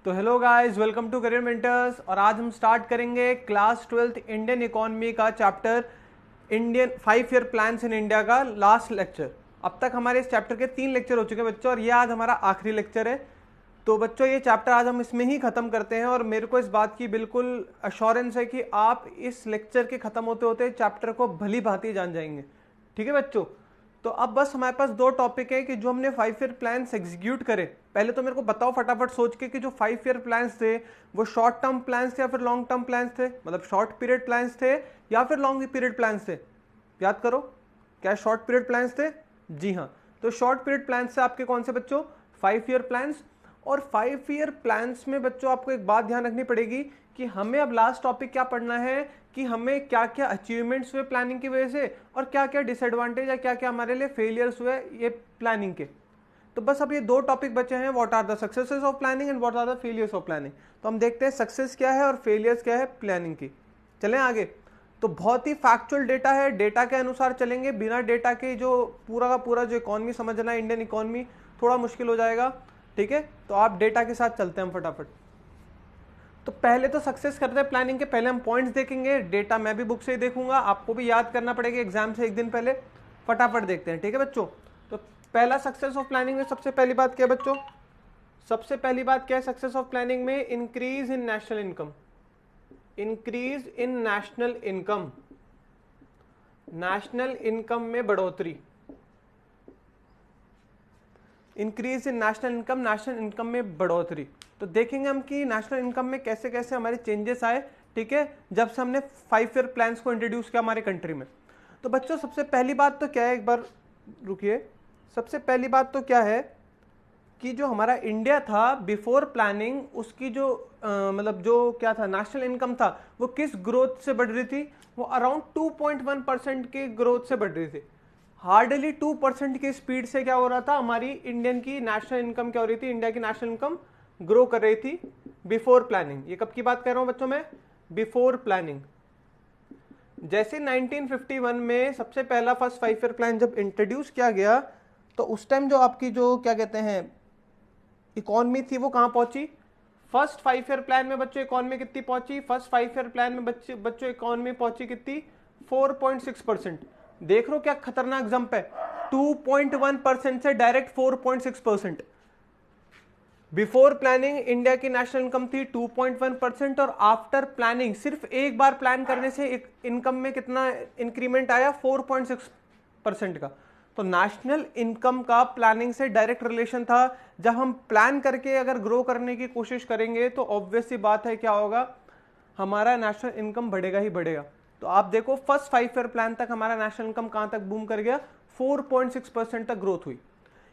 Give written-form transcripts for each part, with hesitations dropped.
तो hello guys, welcome to career mentors. और आज हम स्टार्ट करेंगे क्लास 12th इंडियन इकोनॉमी का chapter Indian 5 year plans in India का लास्ट लेक्चर। अब तक हमारे इस चैप्टर के 3 लेक्चर हो चुके हैं बच्चों, और ये आज हमारा आखिरी लेक्चर है। तो बच्चों ये चैप्टर आज हम इसमें ही खत्म करते हैं, और मेरे को इस बात की बिल्कुल अश्योरेंस है कि आप इस लेक्चर के खत्म होते होते चैप्टर को भली भांति जान जाएंगे। ठीक है बच्चों, तो अब बस हमारे पास 2 टॉपिक है कि जो हमने 5 ईयर प्लान्स एग्जीक्यूट करे। पहले तो मेरे को बताओ फटाफट सोच के कि जो 5 ईयर प्लान्स थे वो शॉर्ट टर्म प्लान्स थे या फिर लॉन्ग टर्म प्लान्स थे, मतलब शॉर्ट पीरियड प्लान्स थे या फिर लॉन्ग पीरियड प्लान्स थे। याद करो, क्या शॉर्ट पीरियड प्लान्स थे? जी हाँ, तो शॉर्ट पीरियड प्लान्स से आपके कौन से बच्चों? 5 ईयर प्लान्स। और 5 ईयर प्लान्स में बच्चों आपको एक बात ध्यान रखनी पड़ेगी कि हमें अब लास्ट टॉपिक क्या पढ़ना है कि हमें क्या क्या अचीवमेंट्स हुए प्लानिंग की वजह से, और क्या क्या डिसएडवांटेज या क्या क्या हमारे लिए फेलियर्स हुए ये प्लानिंग के। तो बस अब ये 2 टॉपिक बचे हैं, what are the successes of planning and what are the failures of planning. तो हम देखते हैं सक्सेस क्या है और फेलियर्स क्या है प्लानिंग की। चलें आगे। तो बहुत ही फैक्चुअल डेटा है, डेटा के अनुसार चलेंगे, बिना डेटा के जो पूरा का पूरा जो इकोनॉमी समझना है इंडियन इकोनॉमी थोड़ा मुश्किल हो जाएगा। ठीक है, तो आप डेटा के साथ चलते हैं हम फटाफट। तो पहले तो सक्सेस करते हैं प्लानिंग के, पहले हम पॉइंट्स देखेंगे। डेटा मैं भी बुक से ही देखूंगा, आपको भी याद करना पड़ेगा एग्जाम से एक दिन पहले। फटाफट देखते हैं, ठीक है बच्चों। तो पहला सक्सेस ऑफ प्लानिंग में सबसे पहली बात क्या है बच्चों? सबसे पहली बात क्या है सक्सेस ऑफ प्लानिंग में? Increase in national income. Increase in national income, national income में बढ़ोतरी। Increase in national income, national income में बढ़ोतरी। तो देखेंगे हम कि नेशनल इनकम में कैसे कैसे हमारे चेंजेस आए, ठीक है, जब से हमने 5 ईयर प्लान्स को इंट्रोड्यूस किया हमारे कंट्री में। तो बच्चों सबसे पहली बात तो क्या है, एक बार रुकिए। सबसे पहली बात तो क्या है कि जो हमारा इंडिया था बिफोर प्लानिंग, उसकी जो मतलब जो क्या था नेशनल इनकम था, वो किस ग्रोथ से बढ़ रही थी? वो अराउंड 2.1% के ग्रोथ से बढ़ रही थी। हार्डली 2% की स्पीड से क्या हो रहा था, हमारी इंडियन की नेशनल इनकम क्या हो रही थी, इंडिया की नेशनल इनकम ग्रो कर रही थी बिफोर प्लानिंग। ये कब की बात कर रहा हूं बच्चों मैं? Before planning. जैसे 1951 में सबसे पहला फर्स्ट 5 ईयर प्लान जब इंट्रोड्यूस किया गया, तो उस टाइम जो आपकी जो क्या कहते हैं इकोनॉमी थी वो कहां पहुंची? फर्स्ट 5 ईयर प्लान में बच्चों इकोनॉमी कितनी पहुंची? फर्स्ट 5 ईयर प्लान में बच्चों इकोनॉमी पहुंची कितनी? 4.6%। देख लो क्या खतरनाक जंप है, 2.1% से डायरेक्ट 4.6%। बिफोर प्लानिंग इंडिया की नेशनल इनकम थी 2.1%, और आफ्टर प्लानिंग सिर्फ एक बार प्लान करने से इनकम में कितना इंक्रीमेंट आया? 4.6% का। तो नेशनल इनकम का प्लानिंग से डायरेक्ट रिलेशन था। जब हम प्लान करके अगर ग्रो करने की कोशिश करेंगे तो ऑब्वियस सी बात है क्या होगा, हमारा नेशनल इनकम बढ़ेगा ही बढ़ेगा। तो आप देखो फर्स्ट 5 ईयर प्लान तक हमारा नेशनल इनकम कहां तक बूम कर गया? 4.6% तक ग्रोथ हुई।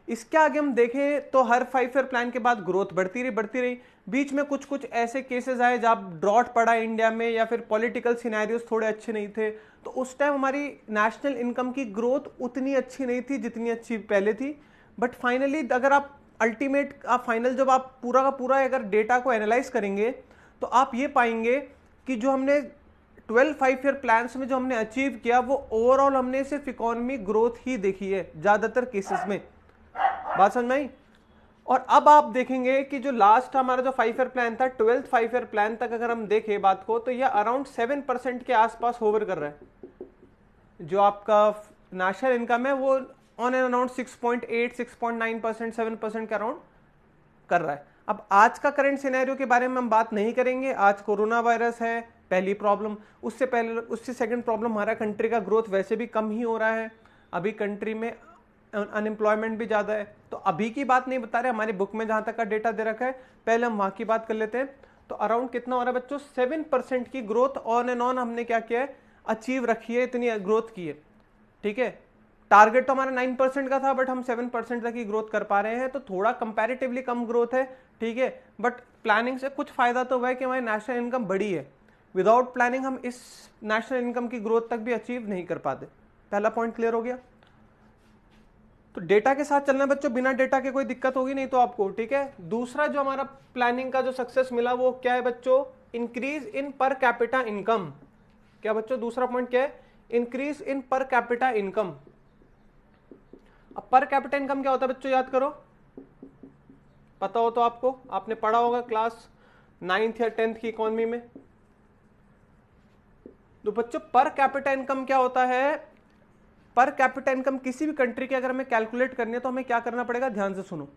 इसके आगे हम देखें तो हर 5 ईयर प्लान के बाद ग्रोथ बढ़ती रही। बीच में कुछ कुछ ऐसे केसेस आए जब ड्रॉट पड़ा इंडिया में, या फिर पॉलिटिकल सिनेरियोस थोड़े अच्छे नहीं थे, तो उस टाइम हमारी नेशनल इनकम की ग्रोथ उतनी अच्छी नहीं थी जितनी अच्छी पहले थी। बट फाइनली अगर आप फाइनल जब आप पूरा का पूरा अगर डेटा को एनालाइज करेंगे तो आप ये पाएंगे कि जो हमने 12 5 ईयर प्लान्स में जो हमने अचीव किया वो ओवरऑल हमने सिर्फ इकोनॉमी ग्रोथ ही देखी है ज्यादातर केसेस में। बात समझ में आई? और अब आप देखेंगे कि जो लास्ट हमारा जो 5 ईयर प्लान था, 12th 5 ईयर प्लान तक अगर हम देखें बात को, तो ये अराउंड 7% के आसपास होवर कर रहा है। जो आपका नेशनल इनकम है वो ऑन एंड अराउंड 6.8 6.9% 7% के अराउंड कर रहा है। अब आज का करंट सिनेरियो के बारे में हम बात नहीं करेंगे। आज कोरोना वायरस है पहली प्रॉब्लम, उससे सेकंड प्रॉब्लम हमारा कंट्री का ग्रोथ वैसे भी कम ही हो रहा है। अभी कंट्री में अनएम्प्लॉयमेंट भी ज्यादा है। तो अभी की बात नहीं बता रहे, हमारी बुक में जहां तक का डेटा दे रखा है पहले हम वहां की बात कर लेते हैं। तो अराउंड कितना हो रहा है बच्चों? 7% की ग्रोथ ऑन एंड ऑन हमने क्या किया है, अचीव रखी है, इतनी ग्रोथ की है। ठीक है, टारगेट तो हमारा 9% का था, बट हम 7% तक की ग्रोथ कर पा रहे हैं, तो थोड़ा कंपैरेटिवली कम ग्रोथ है। ठीक है, बट प्लानिंग से कुछ फायदा तो हुआ है कि हमारी नेशनल इनकम बढ़ी है। विदाउट प्लानिंग हम इस नेशनल इनकम की ग्रोथ तक भी अचीव नहीं कर पाते। पहला पॉइंट क्लियर हो गया। तो डेटा के साथ चलना बच्चों, बिना डेटा के कोई दिक्कत होगी नहीं तो आपको। ठीक है, दूसरा जो हमारा प्लानिंग का जो सक्सेस मिला वो क्या है बच्चों? Increase in per capita income. क्या बच्चों दूसरा पॉइंट क्या है? Increase in per capita income. अब पर कैपिटा इनकम क्या होता है बच्चों, याद करो। पता हो तो आपको, आपने पढ़ा होगा क्लास 9th या 10th की इकोनॉमी में। तो बच्चों पर कैपिटा इनकम क्या होता है? पर कैपिटा इनकम किसी भी कंट्री की अगर हमें कैलकुलेट करनी है तो हमें क्या करना पड़ेगा, ध्यान से सुनो।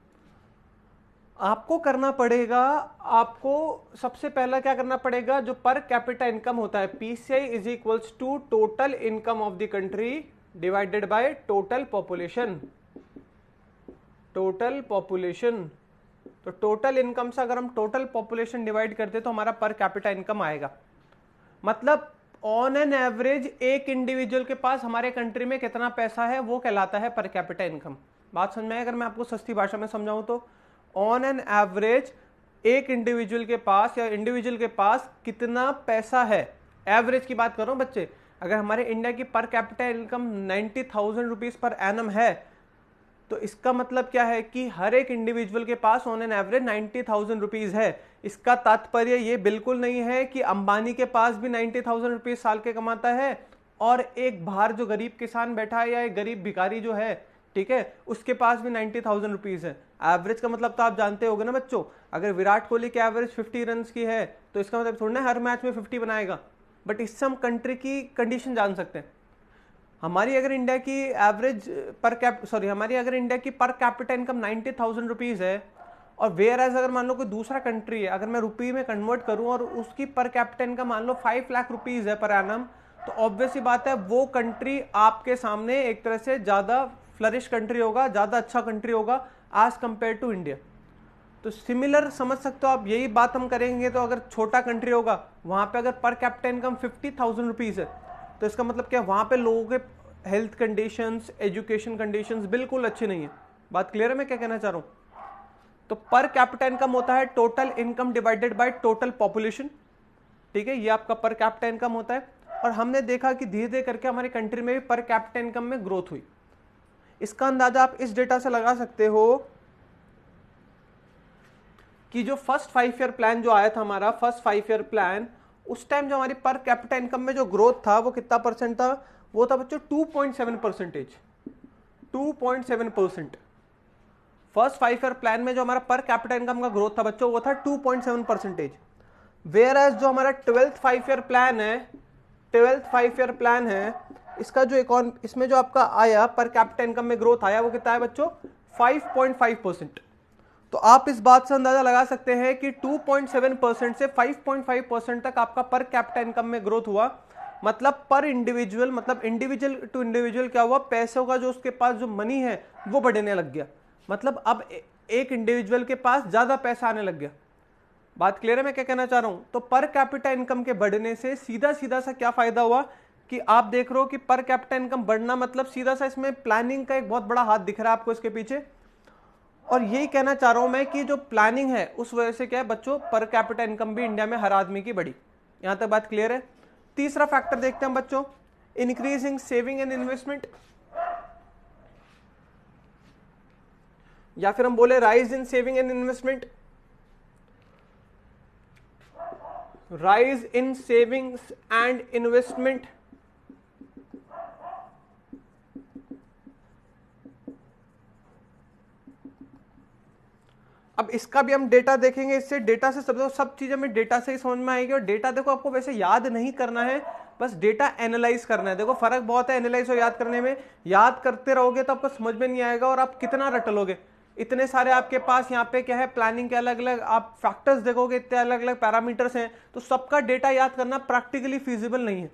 आपको करना पड़ेगा, आपको सबसे पहला क्या करना पड़ेगा, जो पर कैपिटा इनकम होता है PCI is equals to total income of the country divided by total population. Total population, तो टोटल इनकम से अगर हम टोटल पॉपुलेशन डिवाइड करते तो हमारा पर कैपिटा इनकम आएगा। मतलब ऑन एन एवरेज एक इंडिविजुअल के पास हमारे कंट्री में कितना पैसा है वो कहलाता है पर कैपिटा इनकम। बात समझ में आए? अगर मैं आपको सस्ती भाषा में समझाऊं तो ऑन एन एवरेज एक इंडिविजुअल के पास या इंडिविजुअल के पास कितना पैसा है, एवरेज की बात कर रहा हूं बच्चे। अगर हमारे इंडिया की per capita income 90,000 rupees per annum है तो इसका मतलब क्या है कि हर एक इंडिविजुअल के pass on an average 90,000 rupees है। इसका तात्पर्य ये बिल्कुल नहीं है कि अंबानी के पास भी 90,000 रुपीज साल के कमाता है और एक बाहर जो गरीब किसान बैठा है या एक गरीब भिखारी जो है, ठीक है, उसके पास भी 90,000 रुपीज है। एवरेज का मतलब तो आप जानते होंगे ना बच्चों। अगर विराट कोहली की एवरेज 50 रन की है तो इसका मतलब थोड़ा ना हर मैच में 50 बनाएगा, बट इससे हम कंट्री की कंडीशन जान सकते हैं। हमारी अगर इंडिया की एवरेज हमारी अगर इंडिया की पर कैपिटा इनकम 90,000 रुपीज है और वेयर एज अगर मान लो कोई दूसरा कंट्री है, अगर मैं रुपये में कन्वर्ट करूं और उसकी पर कैपिटा इनकम मान लो 5 लाख रुपीज है पर एनम, तो ऑब्वियसली बात है वो कंट्री आपके सामने एक तरह से ज्यादा फ्लरिश कंट्री होगा, ज्यादा अच्छा कंट्री होगा एज कंपेयर टू इंडिया। तो सिमिलर समझ सकते हो आप, यही बात हम करेंगे। तो अगर छोटा कंट्री होगा वहां पे अगर पर कैपिटा इनकम 50,000 रुपीज है तो इसका मतलब क्या, वहां पे लोगों के हेल्थ कंडीशंस, एजुकेशन कंडीशंस बिल्कुल अच्छी नहीं है। बात क्लियर है मैं क्या कहना चाह रहा हूं? तो पर कैपिटा इनकम होता है total income divided by total population, ठीक है, ये आपका पर कैपिटा इनकम होता है। और हमने देखा कि धीरे धीरे करके हमारी कंट्री में भी पर कैपिटा इनकम में ग्रोथ हुई। इसका अंदाजा आप इस डेटा से लगा सकते हो कि जो फर्स्ट 5 ईयर प्लान जो आया था हमारा, फर्स्ट 5 ईयर प्लान, उस टाइम जो हमारी पर कैपिटा इनकम में जो ग्रोथ था वो कितना परसेंट था? वो था बच्चों 2.7%। 2.7%। फर्स्ट 5 ईयर प्लान में जो हमारा पर कैपिटा इनकम का ग्रोथ था बच्चों वो था 2.7%। वेयर एज जो हमारा 12th 5 ईयर प्लान है, 12th 5 ईयर प्लान है, इसका जो इसमें जो आपका आया पर कैपिटा इनकम में ग्रोथ आया वो कितना है बच्चों? 5.5%। तो आप इस बात से अंदाजा लगा सकते हैं कि 2.7% से 5.5% तक आपका पर कैपिटा इनकम में ग्रोथ हुआ। मतलब पर इंडिविजुअल, मतलब इंडिविजुअल टू इंडिविजुअल क्या हुआ, पैसों का जो उसके पास जो मनी है वो बढ़ने लग गया। मतलब अब एक इंडिविजुअल के पास ज्यादा पैसा आने लग गया। बात क्लियर है मैं क्या कहना चाह रहा हूं? तो पर कैपिटा इनकम के बढ़ने से सीधा सीधा सा क्या फायदा हुआ कि आप देख रहे हो कि पर कैपिटा इनकम बढ़ना मतलब सीधा सा इसमें प्लानिंग का एक बहुत बड़ा हाथ दिख रहा है आपको इसके पीछे। और यही कहना चाह रहा हूं मैं कि जो प्लानिंग है उस वजह से क्या है बच्चों, पर कैपिटा इनकम भी इंडिया में हर आदमी की बढ़ी। यहां तक बात क्लियर है? तीसरा फैक्टर देखते हैं बच्चों, इंक्रीजिंग सेविंग एंड इन्वेस्टमेंट, या फिर हम बोले rise in saving and investment. Rise in savings and investment, अब इसका भी हम डेटा देखेंगे। इससे डेटा से सब चीजें हमें डेटा से ही समझ में आएगी। और डेटा देखो आपको वैसे याद नहीं करना है, बस डेटा एनालाइज करना है। देखो फर्क बहुत है एनालाइज और याद करने में। याद करते रहोगे तो आपको समझ में नहीं आएगा और आप कितना रट लोगे। इतने सारे आपके पास यहाँ पे क्या है, प्लानिंग के अलग अलग आप फैक्टर्स देखोगे, इतने अलग अलग पैरामीटर्स हैं, तो सबका डेटा याद करना प्रैक्टिकली फिजिबल नहीं है।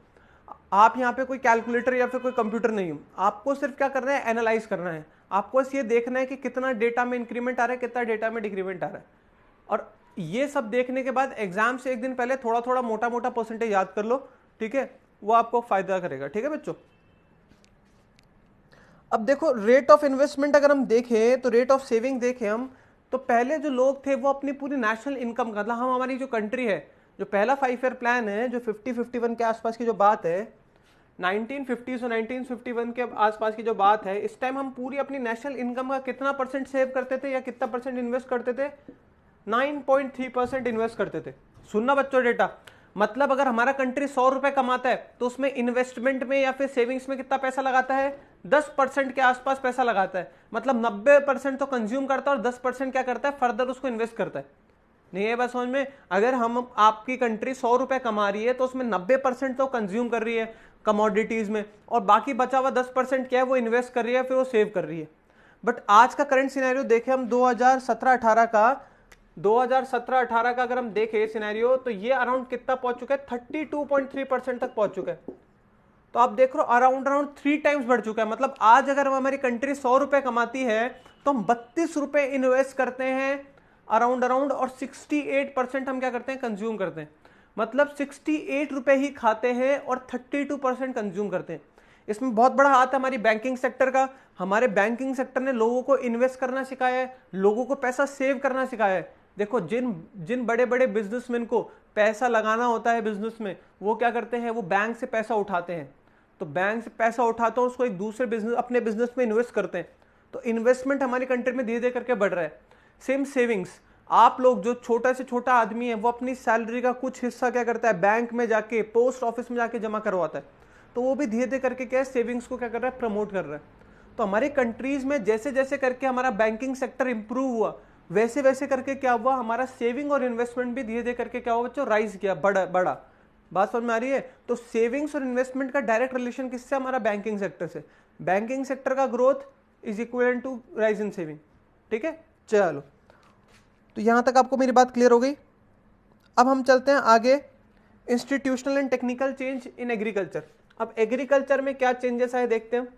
आप यहाँ पे कोई कैलकुलेटर या फिर कोई कंप्यूटर नहीं हो, आपको सिर्फ क्या करना है, एनालाइज करना है। आपको बस ये देखना है कि कितना डेटा में इंक्रीमेंट आ रहा है, कितना डेटा में डिक्रीमेंट आ रहा है। और ये सब देखने के बाद एग्जाम से एक दिन पहले थोड़ा थोड़ा मोटा मोटा परसेंटेज याद कर लो, ठीक है, वो आपको फायदा करेगा। ठीक है बच्चों, अब देखो रेट ऑफ इन्वेस्टमेंट अगर हम देखें तो रेट ऑफ सेविंग देखें हम, तो पहले जो लोग थे वो अपनी पूरी नेशनल इनकम का, हम हमारी जो कंट्री है, जो पहला 5 ईयर प्लान है, जो 50-51 के आसपास की जो बात है, 1950 और 1951 के आसपास की जो बात है, इस टाइम हम पूरी अपनी नेशनल इनकम का कितना परसेंट सेव करते थे या कितना परसेंट इन्वेस्ट करते थे? 9.3% इन्वेस्ट करते थे। सुनना बच्चों डेटा, मतलब अगर हमारा कंट्री 100 रुपए कमाता है तो उसमें इन्वेस्टमेंट में या फिर सेविंग्स में कितना पैसा लगाता है? 10% के आसपास पैसा लगाता है, मतलब 90% तो कंज्यूम करता है और 10% क्या करता है, फर्दर उसको इन्वेस्ट करता है। नहीं है बात समझ में? अगर हम आपकी कंट्री 100 रुपए कमा रही है तो उसमें 90% तो कंज्यूम कर रही है कमोडिटीज में, और बाकी बचा हुआ 10% क्या है, वो इन्वेस्ट कर रही है, फिर वो सेव कर रही है। बट आज का करंट सिनेरियो देखें हम 2017-18 का अगर हम देखें सिनेरियो, तो ये अराउंड कितना पहुंच चुका है, 32.3% तक पहुंच चुका है। तो आप देख रहे हो अराउंड 3 टाइम्स बढ़ चुका है। मतलब आज अगर हमारी कंट्री 100 रुपए कमाती है तो हम 32 रुपए इन्वेस्ट करते हैं अराउंड, और 68% हम क्या करते हैं, कंज्यूम करते हैं। मतलब 68 रुपए ही खाते हैं और 32% कंज्यूम करते हैं। इसमें बहुत बड़ा हाथ है हमारी बैंकिंग सेक्टर का। हमारे बैंकिंग सेक्टर ने लोगों को इन्वेस्ट करना सिखाया है, लोगों को पैसा सेव करना सिखाया है। देखो जिन बड़े बड़े बिजनेसमैन को पैसा लगाना होता है बिजनेस में, वो क्या करते हैं, वो बैंक से पैसा उठाते हैं। तो बैंक से पैसा उठाते हैं, उसको एक दूसरे बिजनेस, अपने बिजनेस में इन्वेस्ट करते हैं। तो इन्वेस्टमेंट हमारी कंट्री में धीरे धीरे करके बढ़ रहा है। सेम सेविंग्स, आप लोग जो छोटा से छोटा आदमी है, वो अपनी सैलरी का कुछ हिस्सा क्या करता है, बैंक में जाके, पोस्ट ऑफिस में जाके जमा करवाता है। तो वो भी धीरे धीरे करके क्या है, सेविंग्स को क्या कर रहा है, प्रमोट कर रहा है। तो हमारी कंट्रीज में जैसे जैसे करके हमारा बैंकिंग सेक्टर इंप्रूव हुआ, वैसे वैसे करके क्या हुआ, हमारा सेविंग और इन्वेस्टमेंट भी धीरे धीरे करके क्या हुआ बच्चों, राइज किया, बड़ा। बात समझ में आ रही है? तो सेविंग्स और इन्वेस्टमेंट का डायरेक्ट रिलेशन किससे, हमारा बैंकिंग सेक्टर से। बैंकिंग सेक्टर का growth is equal to rise in saving. ठीक है, चलो, तो यहां तक आपको मेरी बात क्लियर हो गई। अब हम चलते हैं आगे, institutional and technical change in agriculture. अब एग्रीकल्चर में क्या चेंजेस आए देखते हैं।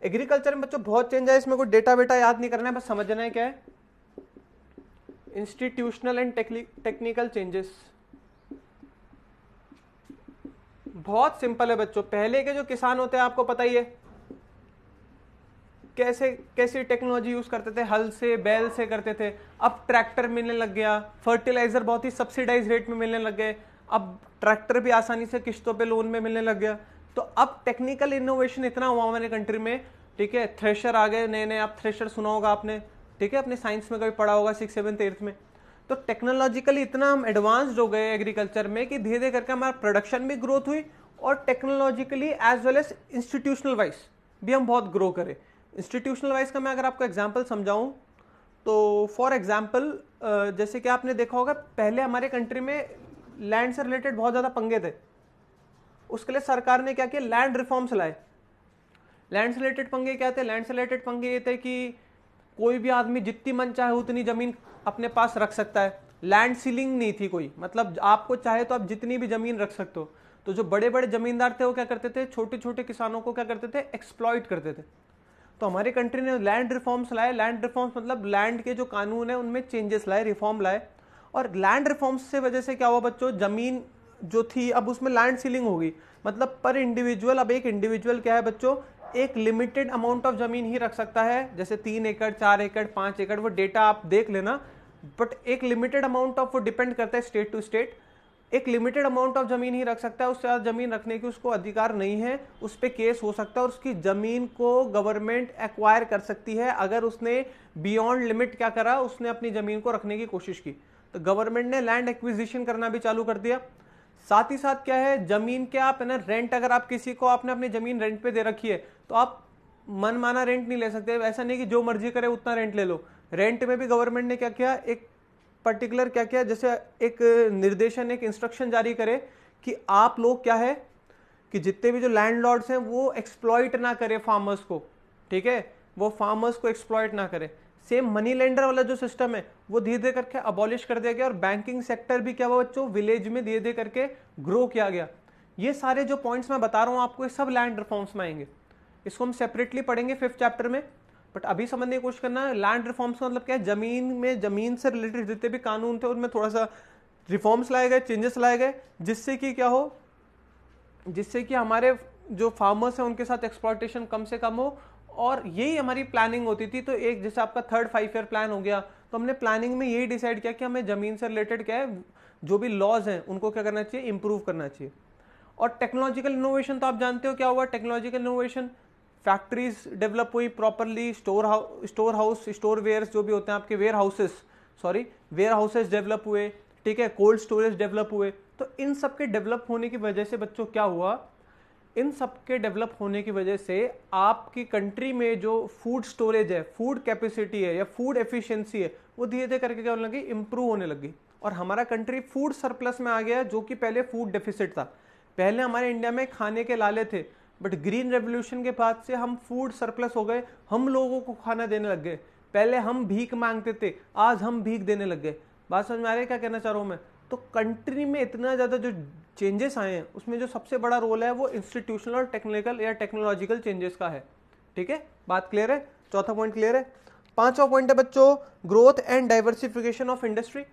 एग्रीकल्चर में बच्चों बहुत चेंज है, इसमें कोई डेटा वेटा याद नहीं करना है, बस समझना है क्या है इंस्टीट्यूशनल एंड टेक्निकल चेंजेस। बहुत सिंपल है बच्चों। पहले के जो किसान होते हैं आपको पता ही है कैसे टेक्नोलॉजी यूज करते थे, हल से, बैल से करते थे। अब ट्रैक्टर मिलने लग गया, फर्टिलाइजर बहुत ही सब्सिडाइज रेट में मिलने लग गए, अब ट्रैक्टर भी आसानी से किस्तों पे लोन में मिलने लग गया। तो अब टेक्निकल इनोवेशन इतना हुआ हमारे कंट्री में। ठीक है, थ्रेशर आ गए नए नए, आप थ्रेशर सुना होगा आपने, ठीक है, अपने साइंस में कभी पढ़ा होगा 6th 7th 8th में। तो टेक्नोलॉजिकली इतना हम एडवांस्ड हो गए एग्रीकल्चर में कि धीरे धीरे करके हमारा प्रोडक्शन भी ग्रोथ हुई, और technologically as well as institutional wise भी हम बहुत ग्रो करें। इंस्टीट्यूशनल वाइज का मैं अगर आपको एग्जांपल समझाऊं, तो फॉर एग्जांपल जैसे कि आपने देखा होगा, पहले हमारे कंट्री में लैंड से रिलेटेड बहुत ज़्यादा पंगे थे। उसके लिए सरकार ने क्या किया, लैंड रिफॉर्म्स लाए। लैंड से रिलेटेड पंगे क्या थे, लैंड से रिलेटेड पंगे ये थे कि कोई भी आदमी जितनी मन चाहे उतनी जमीन अपने पास रख सकता है। लैंड सीलिंग नहीं थी कोई, मतलब आपको चाहे तो आप जितनी भी जमीन रख सकते हो। तो जो बड़े बड़े जमींदार थे वो क्या करते थे, छोटे छोटे किसानों को क्या करते थे, एक्सप्लॉइट करते थे। तो हमारी कंट्री ने लैंड रिफॉर्म्स लाए। लैंड रिफॉर्म्स मतलब लैंड के जो कानून है उनमें चेंजेस लाए, रिफॉर्म लाए। और लैंड रिफॉर्म्स से वजह से क्या हुआ बच्चों, जमीन जो थी अब उसमें लैंड सीलिंग होगी। मतलब पर इंडिविजुअल, अब एक इंडिविजुअल क्या है बच्चों, एक लिमिटेड अमाउंट ऑफ जमीन ही रख सकता है, जैसे 3 एकड़ 4 एकड़ 5 एकड़, वो डेटा आप देख लेना। बट एक लिमिटेड अमाउंट ऑफ, वो डिपेंड करता है स्टेट टू स्टेट, एक लिमिटेड अमाउंट ऑफ जमीन ही रख सकता है, उससे ज़्यादा जमीन रखने की उसको अधिकार नहीं है। उस पर केस हो सकता है और उसकी जमीन को गवर्नमेंट एक्वायर कर सकती है अगर उसने बियॉन्ड लिमिट क्या करा, उसने अपनी जमीन को रखने की कोशिश की। तो गवर्नमेंट ने लैंड एक्विजिशन करना भी चालू कर दिया। साथ ही साथ क्या है, जमीन के आप है ना रेंट, अगर आप किसी को आपने अपनी जमीन रेंट पे दे रखी है तो आप मनमाना रेंट नहीं ले सकते। ऐसा नहीं कि जो मर्जी करे उतना रेंट ले लो। रेंट में भी गवर्नमेंट ने क्या किया, एक पर्टिकुलर क्या किया, जैसे एक निर्देशन, एक इंस्ट्रक्शन जारी करे कि आप लोग क्या है कि जितने भी जो लैंडलॉर्ड्स हैं वो एक्सप्लॉइट ना करे फार्मर्स को। ठीक है, वो फार्मर्स को एक्सप्लॉइट ना करे। सेम मनी लेंडर वाला जो सिस्टम है वो धीरे धीरे करके अबॉलिश कर दिया गया, और बैंकिंग सेक्टर भी क्या हुआ बच्चों, विलेज में धीरे धीरे करके ग्रो किया गया। ये सारे जो पॉइंट्स मैं बता रहा हूँ आपको, ये सब लैंड रिफॉर्म्स में आएंगे। इसको हम सेपरेटली पढ़ेंगे 5th चैप्टर में। बट अभी समझने की कोशिश करना है लैंड रिफॉर्म्स का मतलब क्या है, जमीन में, जमीन से रिलेटेड जितने भी कानून थे उनमें थोड़ा सा रिफॉर्म्स लाए गए, चेंजेस लाए गए, जिससे कि क्या हो, जिससे कि हमारे जो फार्मर्स हैं उनके साथ एक्सप्लॉयटेशन कम से कम हो। और यही हमारी प्लानिंग होती थी। तो एक जैसे आपका 3rd 5 ईयर प्लान हो गया, तो हमने प्लानिंग में यही डिसाइड किया कि हमें जमीन से रिलेटेड क्या है, जो भी लॉज हैं उनको क्या करना चाहिए, इंप्रूव करना चाहिए। और टेक्नोलॉजिकल इनोवेशन तो आप जानते हो क्या हुआ, टेक्नोलॉजिकल इनोवेशन, फैक्ट्रीज डेवलप हुई properly, store house, store wares जो भी होते हैं आपके, वेयर हाउसेस डेवलप हुए। ठीक है, कोल्ड स्टोरेज डेवलप हुए। तो इन सब के डेवलप होने की वजह से बच्चों क्या हुआ इन सब के डेवलप होने की वजह से आपकी कंट्री में जो फूड स्टोरेज है, फूड कैपेसिटी है या फूड एफिशिएंसी है, वो धीरे धीरे करके क्या होने लगी, इंप्रूव होने लगी। और हमारा कंट्री फूड सरप्लस में आ गया, जो कि पहले फूड डेफिसिट था। पहले हमारे इंडिया में खाने के लाले थे, बट ग्रीन रेवोल्यूशन के बाद से हम फूड सरप्लस हो गए, हम लोगों को खाना देने लग गए। पहले हम भीख मांगते थे, आज हम भीख देने लग गए। बात समझ में आ रही है क्या कहना चाह रहा हूँ मैं? तो कंट्री में इतना ज़्यादा जो चेंजेस आए हैं, उसमें जो सबसे बड़ा रोल है वो इंस्टीट्यूशनल और टेक्निकल या टेक्नोलॉजिकल चेंजेस का है। ठीक है, बात क्लियर है? चौथा पॉइंट क्लियर है। पांचवा पॉइंट है बच्चों, growth and diversification of industry.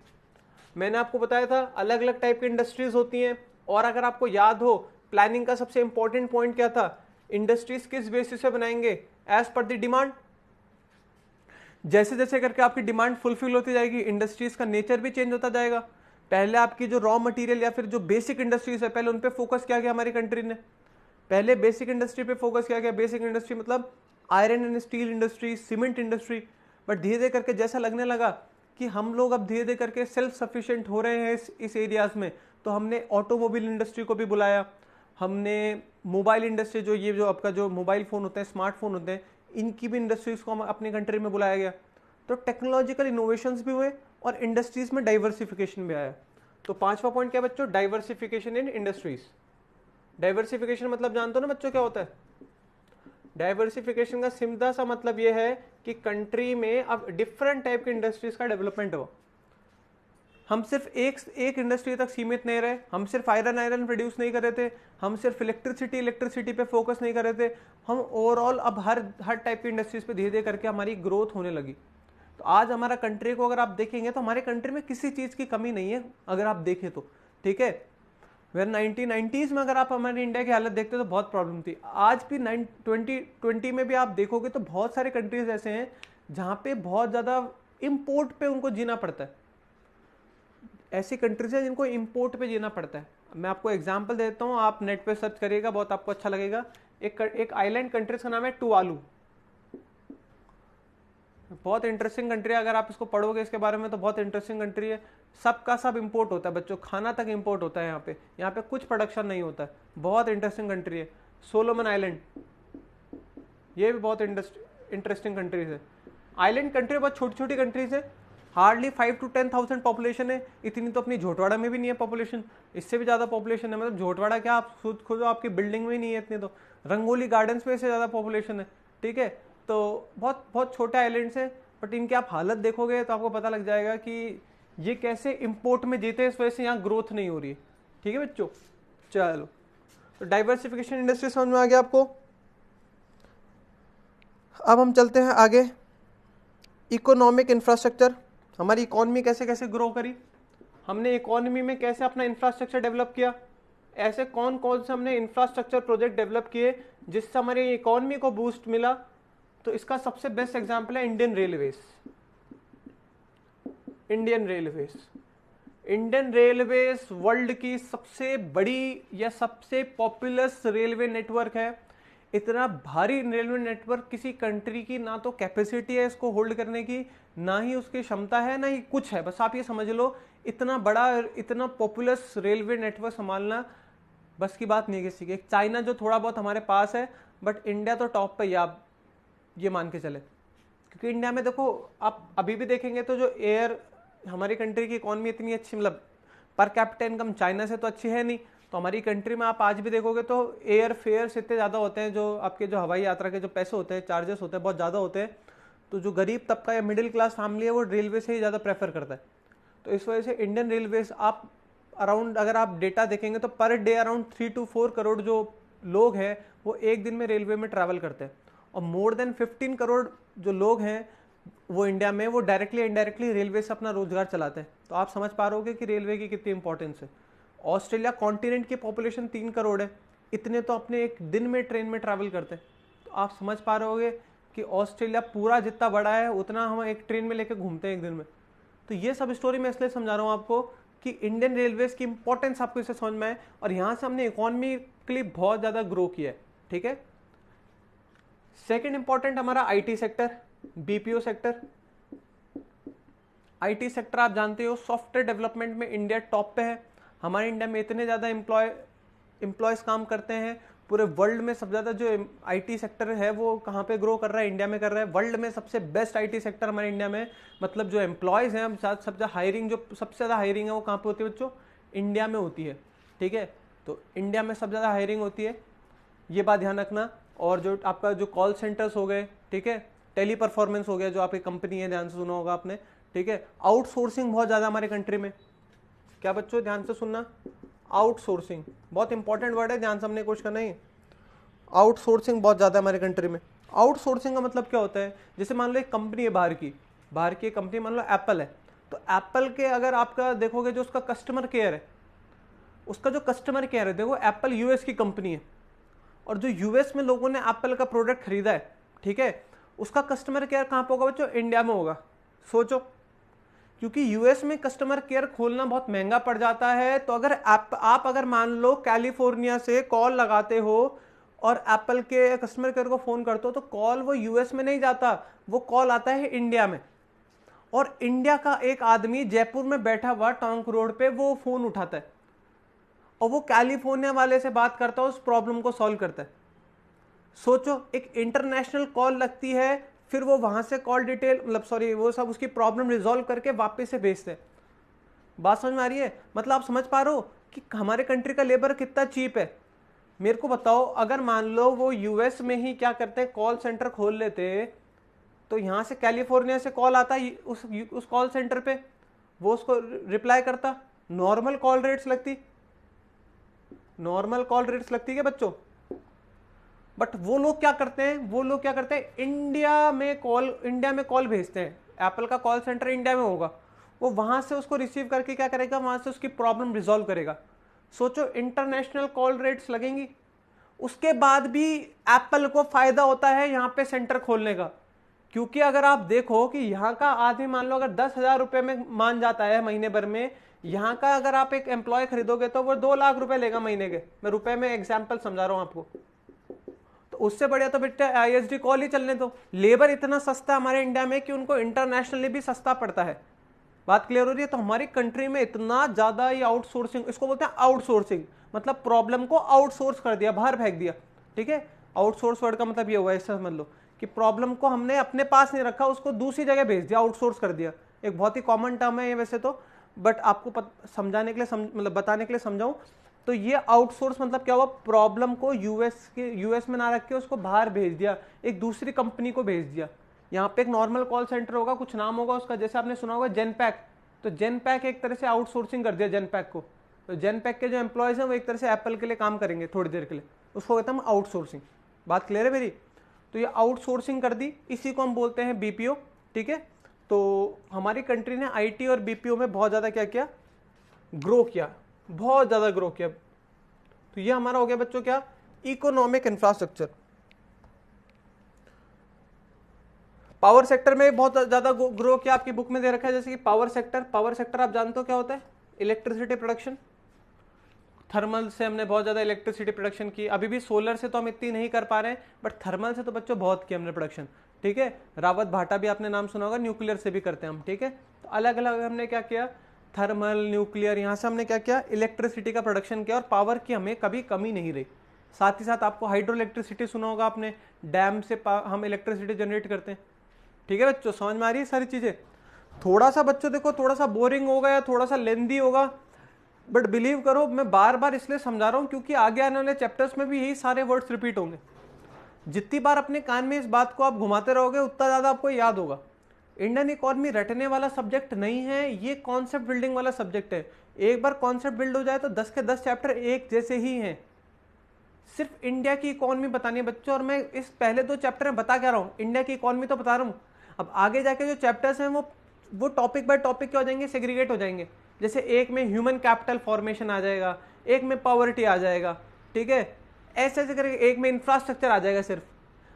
मैंने आपको बताया था अलग अलग टाइप की इंडस्ट्रीज होती हैं, और अगर आपको याद हो प्लानिंग का सबसे इंपॉर्टेंट पॉइंट क्या था, इंडस्ट्रीज किस बेसिस पे बनाएंगे, एज पर द डिमांड। जैसे जैसे करके आपकी डिमांड फुलफिल होती जाएगी, इंडस्ट्रीज का नेचर भी चेंज होता जाएगा। पहले आपकी जो रॉ मटेरियल या फिर जो बेसिक इंडस्ट्रीज है, पहले उन पे फोकस किया गया हमारी कंट्री ने, पहले बेसिक इंडस्ट्री पे फोकस किया गया। बेसिक इंडस्ट्री मतलब iron and steel industry, cement industry. But धीरे धीरे करके जैसा लगने लगा कि हम लोग अब धीरे धीरे करके सेल्फ सफिशिएंट हो रहे हैं इस एरियाज में, तो हमने ऑटोमोबाइल इंडस्ट्री को भी बुलाया, हमने मोबाइल इंडस्ट्री, जो ये जो आपका जो मोबाइल फ़ोन होते हैं, स्मार्टफोन होते हैं, इनकी भी इंडस्ट्रीज़ को हम अपनी कंट्री में बुलाया गया। तो टेक्नोलॉजिकल इनोवेशंस भी हुए और इंडस्ट्रीज़ में डाइवर्सिफिकेशन भी आया। तो पांचवा पॉइंट क्या बच्चों, डाइवर्सिफिकेशन इन इंडस्ट्रीज। डाइवर्सिफिकेशन मतलब जानते हो ना बच्चों क्या होता है? डाइवर्सिफिकेशन का सीधा सा मतलब यह है कि कंट्री में अब डिफरेंट टाइप के इंडस्ट्रीज का डेवलपमेंट हो। हम सिर्फ एक इंडस्ट्री तक सीमित नहीं रहे, हम सिर्फ आयरन प्रोड्यूस नहीं कर रहे थे, हम सिर्फ इलेक्ट्रिसिटी पे फोकस नहीं कर रहे थे, हम ओवरऑल अब हर टाइप की इंडस्ट्रीज पे धीरे धीरे करके हमारी ग्रोथ होने लगी। तो आज हमारा कंट्री को अगर आप देखेंगे तो हमारे कंट्री में किसी चीज़ की कमी नहीं है, अगर आप देखें तो। ठीक है, वेर 1990s में अगर आप हमारे इंडिया की हालत देखते तो बहुत प्रॉब्लम थी। आज भी 2020 में भी आप देखोगे तो बहुत सारे कंट्रीज ऐसे हैं जहाँ पे बहुत ज़्यादा इम्पोर्ट पे उनको जीना पड़ता है। ऐसी कंट्रीज है जिनको इंपोर्ट पे जीना पड़ता है। मैं आपको एग्जांपल देता हूँ, आप नेट पे सर्च करिएगा, बहुत आपको अच्छा लगेगा। एक आइलैंड कंट्रीज का नाम है टुवालू। बहुत इंटरेस्टिंग कंट्री है, अगर आप इसको पढ़ोगे इसके बारे में तो बहुत इंटरेस्टिंग कंट्री है। सबका सब इंपोर्ट होता है बच्चों, खाना तक इंपोर्ट होता है यहाँ पे कुछ प्रोडक्शन नहीं होता है। बहुत इंटरेस्टिंग कंट्री है। सोलोमन आइलैंड, ये भी बहुत इंटरेस्टिंग कंट्रीज है। आइलैंड कंट्री बहुत छोटी छोटी कंट्रीज है, हार्डली 5 to 10,000 पॉपुलेशन है। इतनी तो अपनी झोटवाड़ा में भी नहीं है पॉपुलेशन, इससे भी ज़्यादा पॉपुलेशन है। मतलब झोटवाड़ा क्या, आप खुद आपकी बिल्डिंग में नहीं है इतनी, तो रंगोली गार्डन्स में से ज़्यादा पॉपुलेशन है। ठीक है, तो बहुत बहुत छोटे आइलैंड्स हैं, बट इनकी आप हालत देखोगे तो आपको पता लग जाएगा कि ये कैसे इंपोर्ट में जीते हैं, इस वजह से यहाँ ग्रोथ नहीं हो रही है। ठीक है बच्चों, चलो तो डाइवर्सिफिकेशन इंडस्ट्री समझ में आ गया आपको। अब हम चलते हैं आगे, इकोनॉमिक इंफ्रास्ट्रक्चर। हमारी इकोनॉमी कैसे कैसे ग्रो करी, हमने इकोनॉमी में कैसे अपना इंफ्रास्ट्रक्चर डेवलप किया, ऐसे कौन कौन से हमने इंफ्रास्ट्रक्चर प्रोजेक्ट डेवलप किए जिससे हमारी इकोनॉमी को बूस्ट मिला। तो इसका सबसे बेस्ट एग्जांपल है Indian railways. Indian railways world की सबसे बड़ी या सबसे पॉपुलस रेलवे नेटवर्क है। इतना भारी रेलवे नेटवर्क किसी कंट्री की ना तो कैपेसिटी है इसको होल्ड करने की, ना ही उसकी क्षमता है, ना ही कुछ है। बस आप ये समझ लो, इतना बड़ा इतना पॉपुलस रेलवे नेटवर्क संभालना बस की बात नहीं है किसी की। चाइना जो थोड़ा बहुत हमारे पास है, बट इंडिया तो टॉप पे ही, आप ये मान के चले। क्योंकि इंडिया में देखो, आप अभी भी देखेंगे तो जो एयर, हमारी कंट्री की इकोनॉमी इतनी अच्छी, मतलब पर कैपिटा इनकम चाइना से तो अच्छी है नहीं। तो हमारी कंट्री में आप आज भी देखोगे तो एयर फेयर्स इतने ज़्यादा होते हैं, जो आपके जो हवाई यात्रा के जो पैसे होते हैं, चार्जेस होते हैं, बहुत ज़्यादा होते हैं। तो जो गरीब तबका या मिडिल क्लास फैमिली है वो रेलवे से ही ज़्यादा प्रेफर करता है। तो इस वजह से इंडियन रेलवेज, आप अराउंड अगर आप डेटा देखेंगे तो per day around 3 to 4 crore जो लोग हैं वो एक दिन में रेलवे में ट्रैवल करते हैं। और मोर देन 15 करोड़ जो लोग हैं वो इंडिया में, वो डायरेक्टली इनडायरेक्टली रेलवे से अपना रोजगार चलाते हैं। तो आप समझ पा रहे होगे कि रेलवे की कितनी इंपॉर्टेंस है। ऑस्ट्रेलिया कॉन्टिनेंट की पॉपुलेशन 3 करोड़ है, इतने तो अपने एक दिन में ट्रेन में ट्रैवल करते हैं। तो आप समझ पा रहे होगे कि ऑस्ट्रेलिया पूरा जितना बड़ा है उतना हम एक ट्रेन में लेके घूमते हैं एक दिन में। तो ये सब स्टोरी मैं इसलिए समझा रहा हूँ आपको कि इंडियन रेलवेज की इंपॉर्टेंस आपको इसे समझ में आए, और यहाँ से हमने इकोनॉमी के लिए बहुत ज़्यादा ग्रो किया है। ठीक है, सेकेंड इंपॉर्टेंट हमारा IT sector, BPO sector. IT sector आप जानते हो सॉफ्टवेयर डेवलपमेंट में इंडिया टॉप पे है। हमारे इंडिया में इतने ज़्यादा एम्प्लॉयज़ काम करते हैं, पूरे वर्ल्ड में सबसे ज़्यादा जो आईटी सेक्टर है वो कहाँ पे ग्रो कर रहा है, इंडिया में कर रहा है। वर्ल्ड में सबसे बेस्ट आईटी सेक्टर हमारे इंडिया में, मतलब जो एम्प्लॉयज़ हैं सबसे हायरिंग, जो सबसे ज़्यादा हायरिंग है वो कहाँ पे होती है बच्चों, इंडिया में होती है। ठीक है, तो इंडिया में सबसे ज़्यादा हायरिंग होती है, ये बात ध्यान रखना। और जो आपका जो कॉल सेंटर्स हो गए, ठीक है, टेली परफॉर्मेंस हो गया, जो आपकी कंपनी है, ध्यान से सुना होगा आपने। ठीक है, आउटसोर्सिंग बहुत ज़्यादा हमारे कंट्री में। क्या बच्चों ध्यान से सुनना, आउटसोर्सिंग बहुत इंपॉर्टेंट वर्ड है, ध्यान से हमने कोशिश करना ही। आउटसोर्सिंग बहुत ज़्यादा हमारे कंट्री में। आउटसोर्सिंग का मतलब क्या होता है, जैसे मान लो एक कंपनी है बाहर की कंपनी, मान लो एप्पल है, तो एप्पल के अगर आपका देखोगे जो उसका कस्टमर केयर है, उसका जो कस्टमर केयर है, देखो एप्पल यूएस की कंपनी है, और जो यूएस में लोगों ने एप्पल का प्रोडक्ट खरीदा है, ठीक है, उसका कस्टमर केयर कहाँ पे होगा बच्चों, इंडिया में होगा। सोचो, क्योंकि यूएस में कस्टमर केयर खोलना बहुत महंगा पड़ जाता है। तो अगर आप अगर मान लो कैलिफोर्निया से कॉल लगाते हो और एप्पल के कस्टमर केयर को फोन करते हो, तो कॉल वो यूएस में नहीं जाता, वो कॉल आता है इंडिया में, और इंडिया का एक आदमी जयपुर में बैठा हुआ टोंक रोड पे वो फोन उठाता है और वो कैलिफोर्निया वाले से बात करता है, उस प्रॉब्लम को सॉल्व करता है। सोचो, एक इंटरनेशनल कॉल लगती है, फिर वो वहां से कॉल डिटेल, मतलब सॉरी, वो सब उसकी प्रॉब्लम रिजॉल्व करके वापस से भेजते हैं। बात समझ में आ रही है, मतलब आप समझ पा रहे हो कि हमारे कंट्री का लेबर कितना चीप है। मेरे को बताओ, अगर मान लो वो यूएस में ही क्या करते हैं, कॉल सेंटर खोल लेते, तो यहां से कैलिफोर्निया से कॉल आता उस कॉल सेंटर पे, वो उसको रिप्लाई करता, नॉर्मल कॉल रेट्स लगती क्या बच्चों। बट वो लोग क्या करते हैं, इंडिया में कॉल भेजते हैं, एप्पल का कॉल सेंटर इंडिया में होगा, वो वहां से उसको रिसीव करके क्या करेगा, वहां से उसकी प्रॉब्लम रिजॉल्व करेगा। सोचो, इंटरनेशनल कॉल रेट्स लगेंगी। उसके बाद भी एप्पल को फायदा होता है यहाँ पे सेंटर खोलने का, क्योंकि अगर आप देखो कि यहाँ का आदमी मान लो अगर 10,000 रुपए में मान जाता है महीने भर में, यहाँ का अगर आप एक एम्प्लॉय खरीदोगे तो वो 2 लाख रुपए लेगा महीने के। मैं रुपए में एग्जाम्पल समझा रहा हूँ आपको। तो उससे बढ़िया तो बेटा आईएसडी कॉल ही चलने दो। लेबर इतना सस्ता है हमारे इंडिया में कि उनको इंटरनेशनली भी सस्ता पड़ता है। बात क्लियर हो रही है। तो हमारी कंट्री में इतना ज्यादा ये आउटसोर्सिंग, इसको बोलते हैं आउटसोर्सिंग, मतलब प्रॉब्लम को आउटसोर्स कर दिया, बाहर फेंक दिया। ठीक है, आउटसोर्स वर्ड का मतलब ये हुआ, ऐसा समझ लो कि प्रॉब्लम को हमने अपने पास नहीं रखा, उसको दूसरी जगह भेज दिया, आउटसोर्स कर दिया। एक बहुत ही कॉमन टर्म है ये वैसे तो, बट आपको समझाने के लिए मतलब बताने के लिए समझाऊं तो ये आउटसोर्स मतलब क्या हुआ, प्रॉब्लम को यूएस में ना रख के उसको बाहर भेज दिया, एक दूसरी कंपनी को भेज दिया। यहाँ पे एक नॉर्मल कॉल सेंटर होगा, कुछ नाम होगा उसका, जैसे आपने सुना होगा जेनपैक, तो जेनपैक एक तरह से आउटसोर्सिंग कर दिया जेनपैक को। तो जेनपैक के जो एम्प्लॉयज हैं वो एक तरह से एप्पल के लिए काम करेंगे थोड़ी देर के लिए, उसको कहते हैं आउटसोर्सिंग। बात क्लियर है मेरी। तो ये आउटसोर्सिंग कर दी, इसी को हम बोलते हैं बीपीओ। ठीक है, तो हमारी कंट्री ने आईटी और बीपीओ में बहुत ज़्यादा क्या किया, ग्रो किया, बहुत ज़्यादा ग्रो किया। तो ये हमारा हो गया बच्चों क्या, इकोनॉमिक इंफ्रास्ट्रक्चर। पावर सेक्टर में बहुत ज़्यादा ग्रो किया, आपकी बुक में दे रखा है जैसे कि पावर सेक्टर आप जानते हो क्या होता है, इलेक्ट्रिसिटी प्रोडक्शन। थर्मल से हमने बहुत ज़्यादा इलेक्ट्रिसिटी प्रोडक्शन की, अभी भी सोलर से तो हम इतनी नहीं कर पा रहे हैं, बट थर्मल से तो बच्चों बहुत किया हमने प्रोडक्शन। ठीक है, रावत भाटा भी आपने नाम सुना होगा, न्यूक्लियर से भी करते हैं हम। ठीक है, तो अलग अलग हमने क्या किया, थर्मल, न्यूक्लियर, यहाँ से हमने क्या किया, इलेक्ट्रिसिटी का प्रोडक्शन किया, और पावर की हमें कभी कमी नहीं रही। साथ ही साथ आपको हाइड्रो इलेक्ट्रिसिटी सुना होगा आपने, डैम से हम इलेक्ट्रिसिटी जनरेट करते हैं। ठीक है बच्चों, समझ में आ रही है सारी चीज़ें। थोड़ा सा बच्चों देखो, थोड़ा सा बोरिंग होगा या थोड़ा सा लेंदी होगा, बट बिलीव करो मैं बार बार इसलिए समझा रहा हूँ क्योंकि आगे आने वाले चैप्टर्स में भी यही सारे वर्ड्स रिपीट होंगे। जितनी बार अपने कान में इस बात को आप घुमाते रहोगे उतना ज़्यादा आपको याद होगा। इंडियन इकोनॉमी रटने वाला सब्जेक्ट नहीं है, ये कॉन्सेप्ट बिल्डिंग वाला सब्जेक्ट है। एक बार कॉन्सेप्ट बिल्ड हो जाए तो 10 के 10 चैप्टर एक जैसे ही हैं। सिर्फ इंडिया की इकोनॉमी बतानी है बच्चों, और मैं इस पहले 2 चैप्टर में बता क्या रहा हूँ, इंडिया की इकोनॉमी तो बता रहा हूँ। अब आगे जाके जो चैप्टर्स हैं वो टॉपिक बाय टॉपिक क्या हो जाएंगे, सेग्रीगेट हो जाएंगे। जैसे एक में ह्यूमन कैपिटल फॉर्मेशन आ जाएगा, एक में पॉवर्टी आ जाएगा। ठीक है, ऐसे ऐसे करके एक में इंफ्रास्ट्रक्चर आ जाएगा सिर्फ।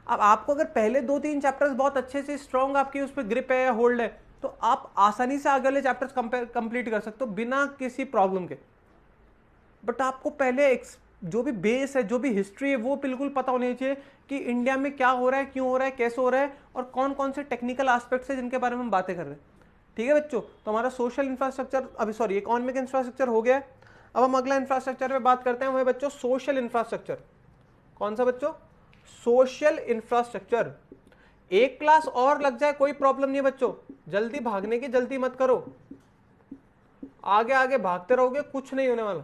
अब आपको अगर पहले 2-3 चैप्टर्स बहुत अच्छे से स्ट्रॉन्ग आपकी उस पर ग्रिप है या होल्ड है, तो आप आसानी से आगे वाले चैप्टर्स कंप्लीट कर सकते हो बिना किसी प्रॉब्लम के। बट आपको पहले जो भी बेस है, जो भी हिस्ट्री है, वो बिल्कुल पता होनी चाहिए कि इंडिया में क्या हो रहा है, क्यों हो रहा है, कैसे हो रहा है, और कौन कौन से टेक्निकल एस्पेक्ट्स है जिनके बारे में हम बातें कर रहे हैं। ठीक है बच्चों, तो हमारा सोशल इंफ्रास्ट्रक्चर, इकोनॉमिक इंफ्रास्ट्रक्चर हो गया। अब हम अगला इंफ्रास्ट्रक्चर पे बात करते हैं, वो है बच्चों सोशल इंफ्रास्ट्रक्चर। कौन सा बच्चों? Social infrastructure. एक क्लास और लग जाए कोई प्रॉब्लम नहीं है बच्चों, जल्दी भागने की जल्दी मत करो, आगे आगे भागते रहोगे कुछ नहीं होने वाला।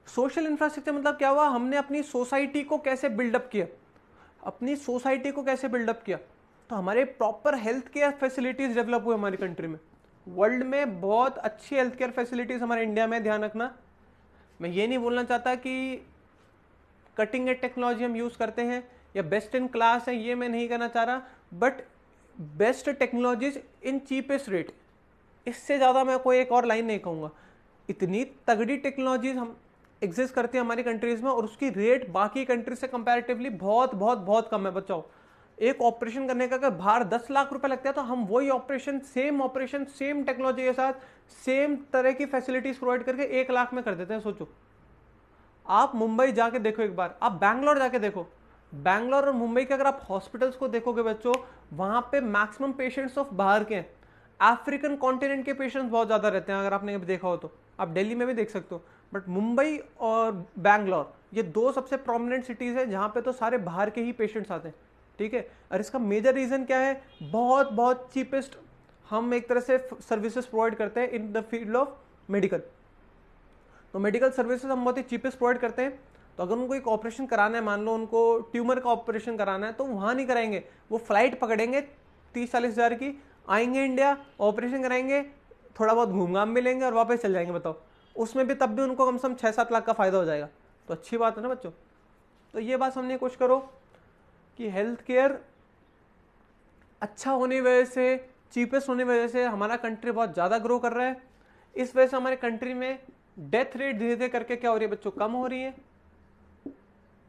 सोशल इंफ्रास्ट्रक्चर मतलब क्या हुआ, हमने अपनी सोसाइटी को कैसे बिल्डअप किया, अपनी सोसाइटी को कैसे बिल्डअप किया, तो हमारे proper health care facilities develop हुए हमारी कंट्री में। वर्ल्ड में बहुत अच्छी हेल्थ केयर फैसिलिटीज हमारे इंडिया में, ध्यान रखना। मैं ये नहीं बोलना चाहता कि कटिंग एज टेक्नोलॉजी हम यूज करते हैं या बेस्ट इन क्लास है, ये मैं नहीं कहना चाह रहा, but best technologies in cheapest rate. इससे ज़्यादा मैं कोई एक और लाइन नहीं कहूँगा। इतनी तगड़ी टेक्नोलॉजीज हम एग्जिस्ट करती है हमारी कंट्रीज में, और उसकी रेट बाकी कंट्रीज से कंपैरेटिवली बहुत बहुत बहुत कम है बच्चों। एक ऑपरेशन करने का अगर बाहर 10 लाख रुपए लगता है, तो हम वही ऑपरेशन सेम टेक्नोलॉजी के साथ सेम तरह की फैसिलिटीज प्रोवाइड करके 1 लाख में कर देते हैं। सोचो, आप मुंबई जाके देखो एक बार, आप बैंगलोर जाके देखो, बैंगलोर और मुंबई के अगर आप हॉस्पिटल्स को देखोगे बच्चों, वहां पे मैक्सिमम पेशेंट्स ऑफ बाहर के हैं, अफ्रीकन कॉन्टिनेंट के पेशेंट्स बहुत ज्यादा रहते हैं, अगर आपने देखा हो तो। आप दिल्ली में भी देख सकते हो, बट मुंबई और बैंगलोर ये दो सबसे प्रोमिनेंट सिटीज है जहां पे तो सारे बाहर के ही पेशेंट्स आते हैं, ठीक है। और इसका मेजर रीजन क्या है, बहुत बहुत चीपेस्ट हम एक तरह से सर्विसेज प्रोवाइड करते हैं in the field of medical. तो मेडिकल सर्विसेज हम बहुत ही चीपेस्ट प्रोवाइड करते हैं। तो अगर उनको एक ऑपरेशन कराना है, मान लो उनको ट्यूमर का ऑपरेशन कराना है, तो वहां नहीं कराएंगे, वो फ्लाइट पकड़ेंगे 30-40 हज़ार की, आएंगे इंडिया, ऑपरेशन कराएंगे, थोड़ा बहुत घूम घाम भी लेंगे और वापस चल जाएंगे। बताओ, उसमें भी तब भी उनको कम से कम 6-7 लाख का फायदा हो जाएगा। तो अच्छी बात है ना बच्चों। तो ये बात समझने की कोशिश करो कि हेल्थ केयर अच्छा होने की वजह से, चीपेस्ट होने की वजह से हमारा कंट्री बहुत ज़्यादा ग्रो कर रहा है। इस वजह से हमारे कंट्री में डेथ रेट धीरे धीरे करके क्या हो रही है बच्चों, कम हो रही है।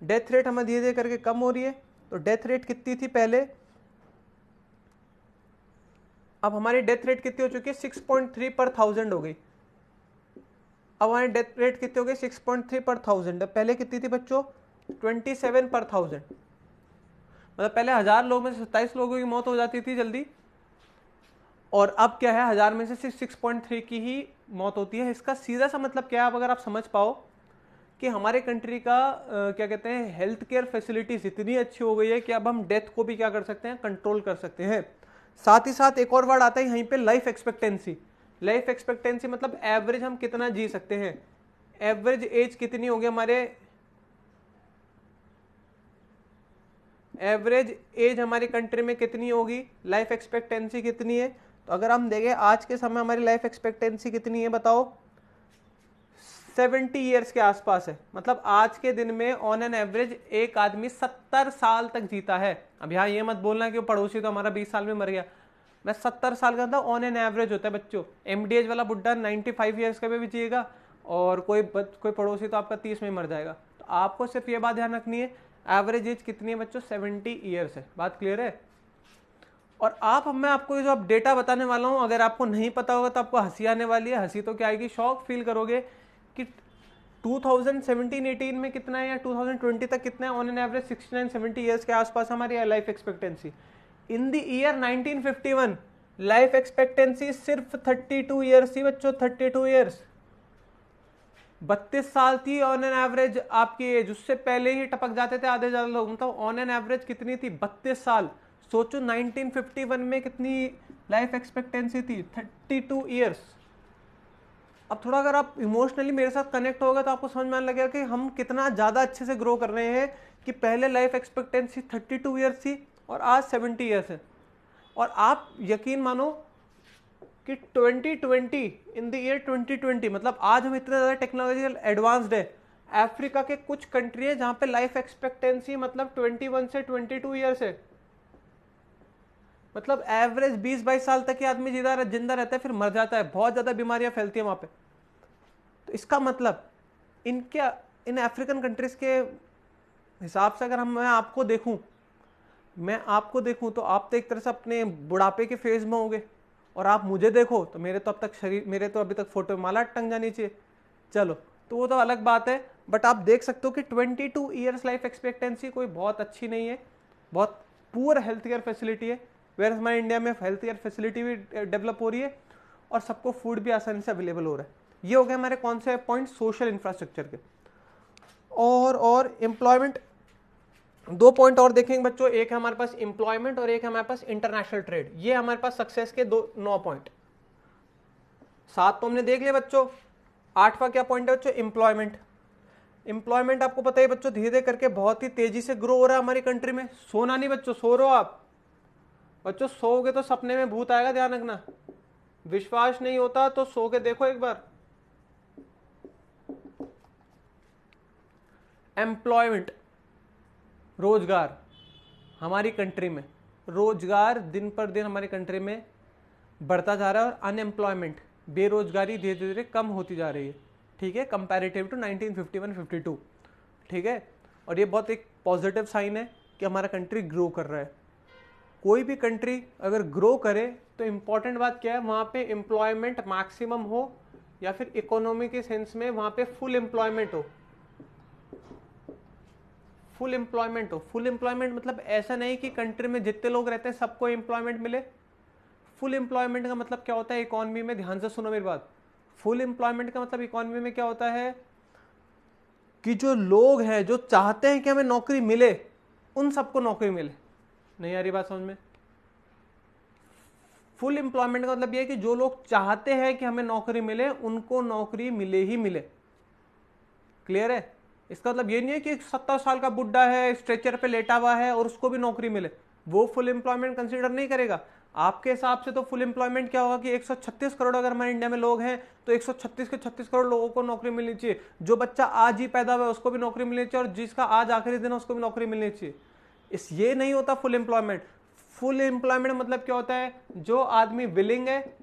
डेथ रेट हमें धीरे धीरे करके कम हो रही है। तो डेथ रेट कितनी थी पहले, अब हमारी डेथ रेट कितनी हो चुकी है, 6.3 पर 1000 हो गई। अब हमारी डेथ रेट कितनी हो गई, 6.3 पर 1000। पहले कितनी थी बच्चों, 27 पर 1000। मतलब पहले 1000 लोग में से 27 लोगों की मौत हो जाती थी जल्दी, और अब क्या है, 1000 में से सिर्फ 6.3 की ही मौत होती है। इसका सीधा सा मतलब क्या है, अब अगर आप समझ पाओ कि हमारे कंट्री का क्या कहते हैं, हेल्थ केयर फैसिलिटीज इतनी अच्छी हो गई है कि अब हम डेथ को भी क्या कर सकते हैं, कंट्रोल कर सकते हैं। साथ ही साथ एक और वर्ड आता है यहीं पे, लाइफ एक्सपेक्टेंसी। लाइफ एक्सपेक्टेंसी मतलब एवरेज हम कितना जी सकते हैं, एवरेज एज कितनी होगी हमारे, एवरेज एज हमारी कंट्री में कितनी होगी, लाइफ एक्सपेक्टेंसी कितनी है। तो अगर हम देखें आज के समय हमारी लाइफ एक्सपेक्टेंसी कितनी है बताओ, 70 ईयर्स के आसपास है। मतलब आज के दिन में ऑन एन एवरेज एक आदमी 70 साल तक जीता है। अब यहाँ ये मत बोलना कि वो पड़ोसी तो हमारा 20 साल में मर गया, मैं 70 साल का था, ऑन एन एवरेज होता है बच्चों। एमडीएच वाला बुड्ढा 95 ईयर्स का भी जिएगा, और कोई पड़ोसी तो आपका 30 में मर जाएगा। तो आपको सिर्फ ये बात ध्यान रखनी है, एवरेज एज कितनी है बच्चों, 70 ईयर्स है। बात क्लियर है। और मैं आपको जो अब डेटा बताने वाला हूं, अगर आपको नहीं पता होगा तो आपको हंसी आने वाली है। हंसी तो क्या आएगी, शॉक फील करोगे कि 2017-18 में कितना है या 2020 तक कितना है, ऑन एन एवरेज 69-70 ईयर्स के आसपास हमारी life expectancy. In the year 1951 life expectancy सिर्फ 32 ईयर्स थी बच्चों, 32 ईयर्स, 32 साल थी ऑन एन एवरेज आपकी एज। उससे पहले ही टपक जाते थे आधे ज्यादा लोग। मतलब ऑन एन एवरेज कितनी थी, 32 साल। सोचो 1951 में कितनी लाइफ एक्सपेक्टेंसी थी, 32 ईयर्स। अब थोड़ा अगर आप इमोशनली मेरे साथ कनेक्ट होगा तो आपको समझ में आने लगेगा कि हम कितना ज्यादा अच्छे से ग्रो कर रहे हैं, कि पहले लाइफ एक्सपेक्टेंसी 32 ईयर्स थी और आज 70 ईयर्स है। और आप यकीन मानो कि 2020, इन द ईयर 2020, मतलब आज हम इतने ज्यादा टेक्नोलॉजिकल एडवांस्ड है। अफ्रीका के कुछ कंट्री है जहां पे लाइफ एक्सपेक्टेंसी मतलब 21 से 22 ईयर्स है। मतलब एवरेज 20-22 साल तक ही आदमी जिंदा रहता है, फिर मर जाता है। बहुत ज्यादा बीमारियां फैलती है वहां पे। तो इसका मतलब इन अफ्रीकन कंट्रीज के हिसाब से अगर मैं आपको देखूं तो आप तो एक तरह से अपने बुढ़ापे के फेज में होंगे, और आप मुझे देखो तो मेरे तो अभी तक फोटो माला टंग जानी चाहिए। चलो, तो वो तो अलग बात है, बट आप देख सकते हो कि 22 ईयर्स लाइफ एक्सपेक्टेंसी कोई बहुत अच्छी नहीं है, बहुत पुअर हेल्थ केयर फैसिलिटी है। वेयर हमारे इंडिया में हेल्थ केयर फैसिलिटी भी डेवलप हो रही है और सबको फूड भी आसानी से अवेलेबल हो रहा है। ये हो गए हमारे कौन से पॉइंट, सोशल इंफ्रास्ट्रक्चर के। और एम्प्लॉयमेंट, 2 पॉइंट और देखेंगे बच्चों, एक है हमारे पास एम्प्लॉयमेंट और एक है हमारे पास इंटरनेशनल ट्रेड। ये हमारे पास सक्सेस के 9 पॉइंट। 7 तो हमने देख लिया बच्चों। 8वां क्या पॉइंट है बच्चों? एम्प्लॉयमेंट। एम्प्लॉयमेंट आपको पता है बच्चों धीरे धीरे करके बहुत ही तेजी से ग्रो हो रहा है हमारी कंट्री में। सोना नहीं बच्चों, सो रहे हो आप बच्चों, सोओगे तो सपने में भूत आएगा, ध्यान रखना। विश्वास नहीं होता तो सो के देखो एक बार। एम्प्लॉयमेंट, रोजगार, हमारी कंट्री में रोजगार दिन पर दिन हमारी कंट्री में बढ़ता जा रहा है और अनएम्प्लॉयमेंट, बेरोजगारी धीरे धीरे कम होती जा रही है, ठीक है, कंपैरेटिव टू 1951-52, ठीक है। और ये बहुत एक पॉजिटिव साइन है कि हमारा कंट्री ग्रो कर रहा है। कोई भी कंट्री अगर ग्रो करे तो इम्पॉर्टेंट बात क्या है, वहाँ पे एम्प्लॉयमेंट मैक्सिमम हो या फिर इकोनॉमी के सेंस में वहाँ पे फुल एम्प्लॉयमेंट हो। फुल एम्प्लॉयमेंट हो, फुल एम्प्लॉयमेंट मतलब ऐसा नहीं कि कंट्री में जितने लोग रहते हैं सबको एम्प्लॉयमेंट मिले। फुल एम्प्लॉयमेंट का मतलब क्या होता है इकोनॉमी में? ध्यान से सुनो मेरी बात। फुल एम्प्लॉयमेंट का मतलब इकोनॉमी में क्या होता है कि जो लोग हैं जो चाहते हैं कि हमें नौकरी मिले, उन सबको नौकरी मिले। नहीं आ रही बात समझ में? फुल एम्प्लॉयमेंट का मतलब यह है कि जो लोग चाहते हैं कि हमें नौकरी मिले, उनको नौकरी मिले ही मिले। क्लियर है? इसका मतलब ये नहीं है कि 70 साल का बुड्ढा है, स्ट्रेचर पे लेटा हुआ है और उसको भी नौकरी मिले, वो फुल एम्प्लॉयमेंट कंसीडर नहीं करेगा। आपके हिसाब से तो फुल एम्प्लॉयमेंट क्या होगा कि 136 करोड़ अगर हमारे इंडिया में लोग हैं तो 136 के 36 करोड़ लोगों को नौकरी मिलनी चाहिए। जो बच्चा आज ही पैदा हुआ है उसको भी नौकरी मिलनी चाहिए और जिसका आज आखिरी दिन है उसको भी नौकरी मिलनी चाहिए। ये नहीं होता फुल एम्प्लॉयमेंट। फुल एम्प्लॉयमेंट मतलब क्या होता है, जो आदमी विलिंग है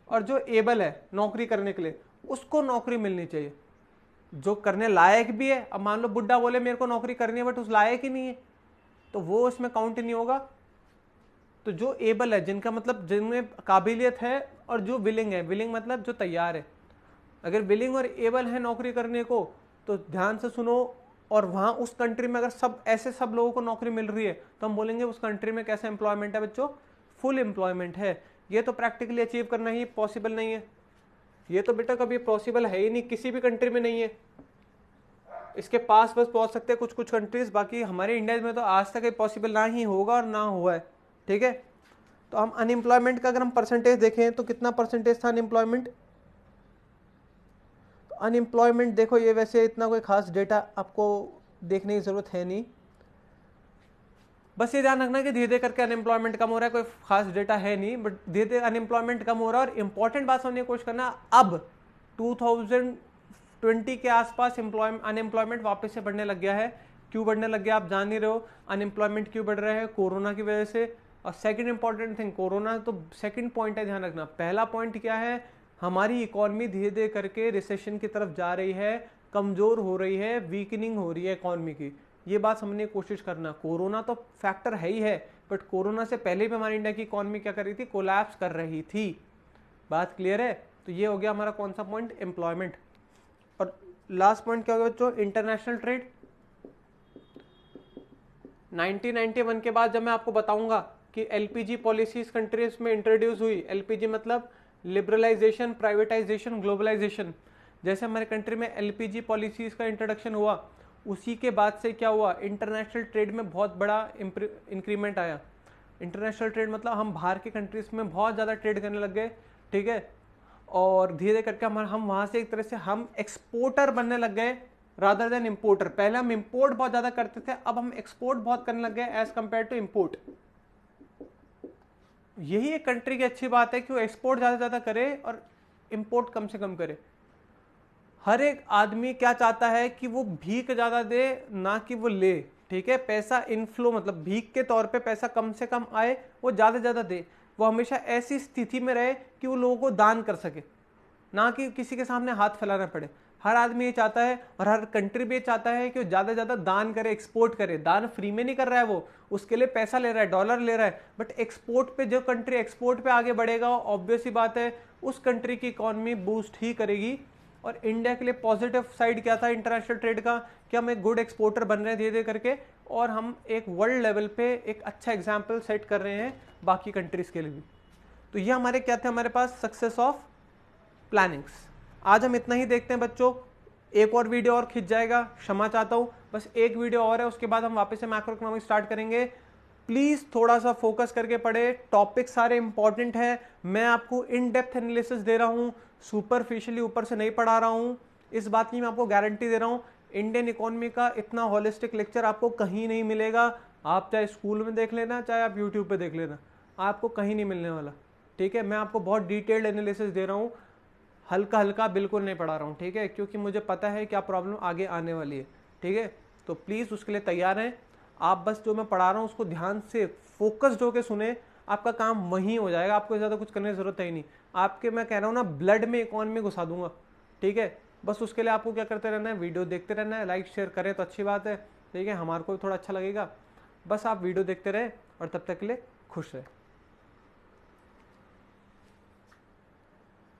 और जो एबल है नौकरी करने के लिए, उसको नौकरी मिलनी चाहिए। जो करने लायक भी है, अब मान लो बुड्ढा बोले मेरे को नौकरी करनी है बट उस लायक ही नहीं है, तो वो इसमें काउंट नहीं होगा। तो जो एबल है, जिनका मतलब जिनमें काबिलियत है, और जो विलिंग है, विलिंग मतलब जो तैयार है, अगर विलिंग और एबल है नौकरी करने को तो ध्यान से सुनो। और वहां उस कंट्री में अगर सब ऐसे सब लोगों को नौकरी मिल रही है तो हम बोलेंगे उस कंट्री में कैसा एम्प्लॉयमेंट है बच्चों? फुल एम्प्लॉयमेंट है। ये तो प्रैक्टिकली अचीव करना ही पॉसिबल नहीं है। ये तो बेटा कभी पॉसिबल है ही नहीं, किसी भी कंट्री में नहीं है। इसके पास बस पहुंच सकते हैं कुछ कुछ कंट्रीज, बाकी हमारे इंडिया में तो आज तक पॉसिबल ना ही होगा और ना हुआ है, ठीक है। तो हम अनएम्प्लॉयमेंट का अगर हम परसेंटेज देखें तो कितना परसेंटेज था अनएम्प्लॉयमेंट? तो अनएम्प्लॉयमेंट देखो, ये वैसे इतना कोई खास डेटा आपको देखने की जरूरत है नहीं, बस ये ध्यान रखना कि धीरे धीरे करके अनएम्प्लॉयमेंट कम हो रहा है, कोई खास डेटा है नहीं, बट धीरे धीरे अनएम्प्लॉयमेंट कम हो रहा है। और इंपॉर्टेंट बात समझने की कोशिश करना, अब 2020 के आसपास अनएम्प्लॉयमेंट वापस से बढ़ने लग गया है। क्यों बढ़ने लग गया आप जान ही रहे हो। अनएम्प्लॉयमेंट क्यों बढ़ रहा है? कोरोना की वजह से। और सेकंड इंपॉर्टेंट थिंग, कोरोना तो सेकंड पॉइंट है, ध्यान रखना। पहला पॉइंट क्या है, हमारी इकोनॉमी धीरे धीरे करके रिसेशन की तरफ जा रही है, कमजोर हो रही है, वीकनिंग हो रही है इकोनॉमी की। ये बात समझने की कोशिश करना। कोरोना तो फैक्टर है ही है, बट कोरोना से पहले भी हमारी इंडिया की इकोनॉमी क्या कर रही थी? कोलैप्स कर रही थी। बात क्लियर है? तो ये हो गया हमारा कौन सा पॉइंट? एम्प्लॉयमेंट। और लास्ट पॉइंट क्या होगा बच्चों? International trade. 1991 के बाद जब मैं आपको बताऊंगा कि एलपीजी पॉलिसीज कंट्रीज में इंट्रोड्यूस हुई, एलपीजी मतलब लिबरलाइजेशन, प्राइवेटाइजेशन, ग्लोबलाइजेशन, जैसे हमारे कंट्री में एलपीजी पॉलिसीज का इंट्रोडक्शन हुआ, उसी के बाद से क्या हुआ? इंटरनेशनल ट्रेड में बहुत बड़ा इंक्रीमेंट आया। इंटरनेशनल ट्रेड मतलब हम बाहर के कंट्रीज में बहुत ज़्यादा ट्रेड करने लग गए, ठीक है। और धीरे करके हम वहाँ से एक तरह से हम एक्सपोर्टर बनने लग गए रादर देन इम्पोर्टर। पहले हम इम्पोर्ट बहुत ज़्यादा करते थे, अब हम एक्सपोर्ट बहुत करने लग गए एज कम्पेयर टू इम्पोर्ट। यही एक कंट्री की अच्छी बात है कि वो एक्सपोर्ट ज़्यादा से ज़्यादा करे और इम्पोर्ट कम से कम करे। हर एक आदमी क्या चाहता है कि वो भीख ज़्यादा दे, ना कि वो ले, ठीक है। पैसा इनफ्लो मतलब भीख के तौर पे पैसा कम से कम आए, वो ज़्यादा से ज़्यादा दे। वो हमेशा ऐसी स्थिति में रहे कि वो लोगों को दान कर सके, ना कि किसी के सामने हाथ फैलाना पड़े। हर आदमी ये चाहता है और हर कंट्री भी ये चाहता है कि वो ज़्यादा से ज़्यादा दान करे, एक्सपोर्ट करे। दान फ्री में नहीं कर रहा है, वो उसके लिए पैसा ले रहा है, डॉलर ले रहा है। बट एक्सपोर्ट पे, जो कंट्री एक्सपोर्ट पे आगे बढ़ेगा, ऑब्वियस ही बात है उस कंट्री की इकोनॉमी बूस्ट ही करेगी। और इंडिया के लिए पॉजिटिव साइड क्या था इंटरनेशनल ट्रेड का, कि हम एक गुड एक्सपोर्टर बन रहे हैं धीरे धीरे करके, और हम एक वर्ल्ड लेवल पे एक अच्छा एग्जाम्पल सेट कर रहे हैं बाकी कंट्रीज के लिए भी। तो ये हमारे क्या थे, हमारे पास सक्सेस ऑफ प्लानिंग्स। आज हम इतना ही देखते हैं बच्चों। एक और वीडियो और खिंच जाएगा, क्षमा चाहता हूँ, बस एक वीडियो और है, उसके बाद हम वापस से मैक्रो इकोनॉमिक्स स्टार्ट करेंगे। प्लीज थोड़ा सा फोकस करके पढ़े, टॉपिक सारे इंपॉर्टेंट है, मैं आपको इन डेप्थ एनालिसिस दे रहा हूँ, सुपरफिशियली ऊपर से नहीं पढ़ा रहा हूँ, इस बात की मैं आपको गारंटी दे रहा हूँ। इंडियन इकोनॉमी का इतना होलिस्टिक लेक्चर आपको कहीं नहीं मिलेगा, आप चाहे स्कूल में देख लेना, चाहे आप यूट्यूब पे देख लेना, आपको कहीं नहीं मिलने वाला। ठीक है, मैं आपको बहुत डिटेल्ड एनालिसिस दे रहा हूँ, हल्का हल्का बिल्कुल नहीं पढ़ा रहा हूँ। ठीक है, क्योंकि मुझे पता है क्या प्रॉब्लम आगे आने वाली है। ठीक है, तो प्लीज़ उसके लिए तैयार हैं आप। बस जो मैं पढ़ा रहा हूँ उसको ध्यान से फोकस्ड होकर सुने, आपका काम वहीं हो जाएगा, आपको ज़्यादा कुछ करने की जरूरत है ही नहीं। आपके मैं कह रहा हूँ ना, ब्लड में इकोनॉमी घुसा दूंगा। ठीक है, बस उसके लिए आपको क्या करते रहना है, वीडियो देखते रहना है, लाइक शेयर करें तो अच्छी बात है। ठीक है, हमारे को भी थोड़ा अच्छा लगेगा। बस आप वीडियो देखते रहे और तब तक के लिए खुश रहे।